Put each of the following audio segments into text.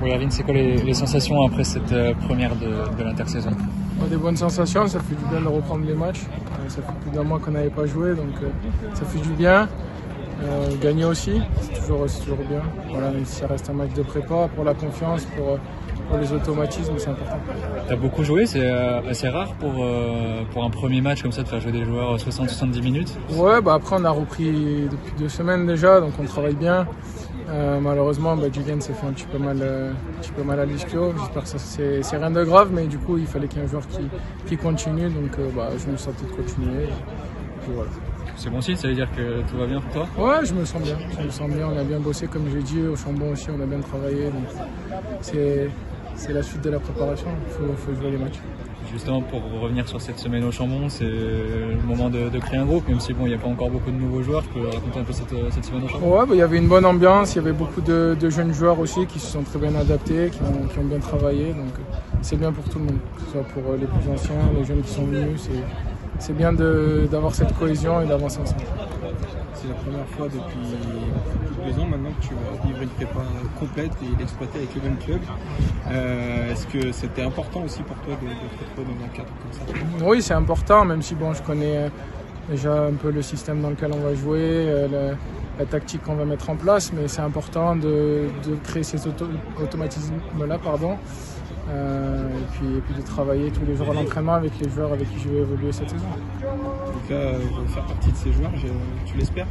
Oui, Erwin, c'est quoi les sensations après cette première de l'intersaison? Des bonnes sensations, ça fait du bien de reprendre les matchs. Ça fait plus d'un mois qu'on n'avait pas joué, donc ça fait du bien. Gagner aussi, c'est toujours bien. Voilà, même si ça reste un match de prépa, pour la confiance, pour les automatismes, c'est important. Tu as beaucoup joué, c'est assez rare pour un premier match comme ça de faire jouer des joueurs 60-70 minutes. Ouais, après on a repris depuis 2 semaines déjà, donc on travaille bien. Malheureusement, Julian s'est fait un petit peu mal à l'ischio. J'espère que c'est rien de grave, mais du coup il fallait qu'il y ait un joueur qui continue, donc je me sentais de continuer. Et puis voilà. C'est bon signe, ça veut dire que tout va bien pour toi? Ouais, je me sens bien. On a bien bossé, comme j'ai dit. Au Chambon aussi, on a bien travaillé. Donc c'est la suite de la préparation. Il faut jouer les matchs. Justement, pour revenir sur cette semaine au Chambon, c'est le moment de créer un groupe, même si il n'y a pas encore beaucoup de nouveaux joueurs. Tu peux raconter un peu cette semaine au Chambon? Ouais, il y avait une bonne ambiance. Il y avait beaucoup de jeunes joueurs aussi qui se sont très bien adaptés, qui ont bien travaillé. Donc c'est bien pour tout le monde, que ce soit pour les plus anciens, les jeunes qui sont venus. C'est bien d'avoir cette cohésion et d'avancer ensemble. C'est la première fois depuis 2 ans maintenant que tu vas vivre une prépa complète et l'exploiter avec le même club. Est-ce que c'était important aussi pour toi de te retrouver dans un cadre comme ça? Oui, c'est important, même si je connais déjà un peu le système dans lequel on va jouer, la tactique qu'on va mettre en place, mais c'est important de créer ces automatismes-là, et puis de travailler tous les jours à l'entraînement avec les joueurs avec qui je vais évoluer cette saison. Lucas va faire partie de ces joueurs, tu l'espères?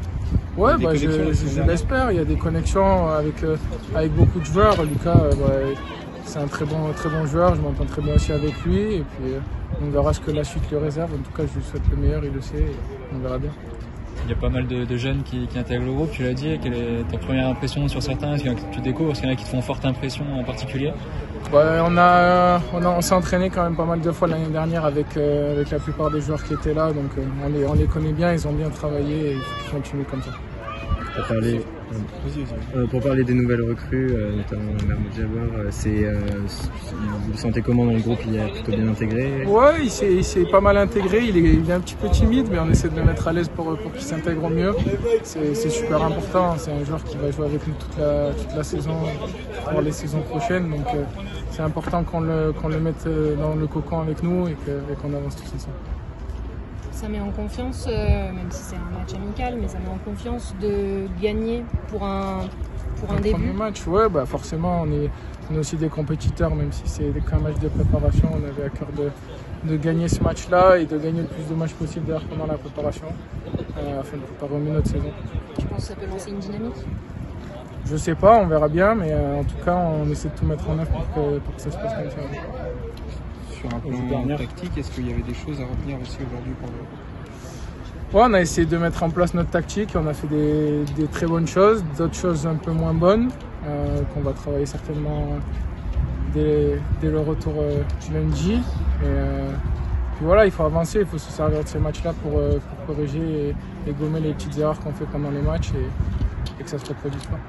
Ouais, je l'espère. Il y a des connexions avec beaucoup de joueurs. Lucas, c'est un très bon joueur. Je m'entends très bien aussi avec lui. Et puis, on verra ce que la suite lui réserve. En tout cas, je lui souhaite le meilleur, il le sait. Et on verra bien. Il y a pas mal de jeunes qui intègrent le groupe, tu l'as dit. Quelle est ta première impression sur certains? Est-ce qu'il y en a que tu découvres? Est-ce qu'il y en a qui te font forte impression en particulier? On s'est entraîné quand même pas mal de fois l'année dernière avec la plupart des joueurs qui étaient là, donc on les connaît bien, ils ont bien travaillé et il faut qu'ils continuent comme ça. Pour parler des nouvelles recrues, notamment Mahmoud Jabbar, vous le sentez comment dans le groupe? Il est plutôt bien intégré? Ouais, il s'est pas mal intégré, il est un petit peu timide, mais on essaie de le mettre à l'aise pour qu'il s'intègre au mieux. C'est super important, c'est un joueur qui va jouer avec nous toute la saison, pour les saisons prochaines, donc c'est important qu'on le mette dans le cocon avec nous et qu'on avance tous ensemble. Ça met en confiance, même si c'est un match amical, mais ça met en confiance de gagner pour un début. Premier match, ouais, forcément, on est aussi des compétiteurs, même si c'est qu'un match de préparation. On avait à cœur de gagner ce match-là et de gagner le plus de matchs possible d'ailleurs pendant la préparation, afin de préparer au mieux notre saison. Tu penses que ça peut lancer une dynamique? Je sais pas, on verra bien, mais en tout cas, on essaie de tout mettre en œuvre pour que ça se passe comme ça. Sur un plan tactique, est-ce qu'il y avait des choses à retenir aussi aujourd'hui pour le... Ouais, on a essayé de mettre en place notre tactique, on a fait des très bonnes choses, d'autres choses un peu moins bonnes, qu'on va travailler certainement dès le retour lundi. Puis voilà, il faut avancer, il faut se servir de ces matchs-là pour corriger et gommer les petites erreurs qu'on fait pendant les matchs et que ça se reproduise pas.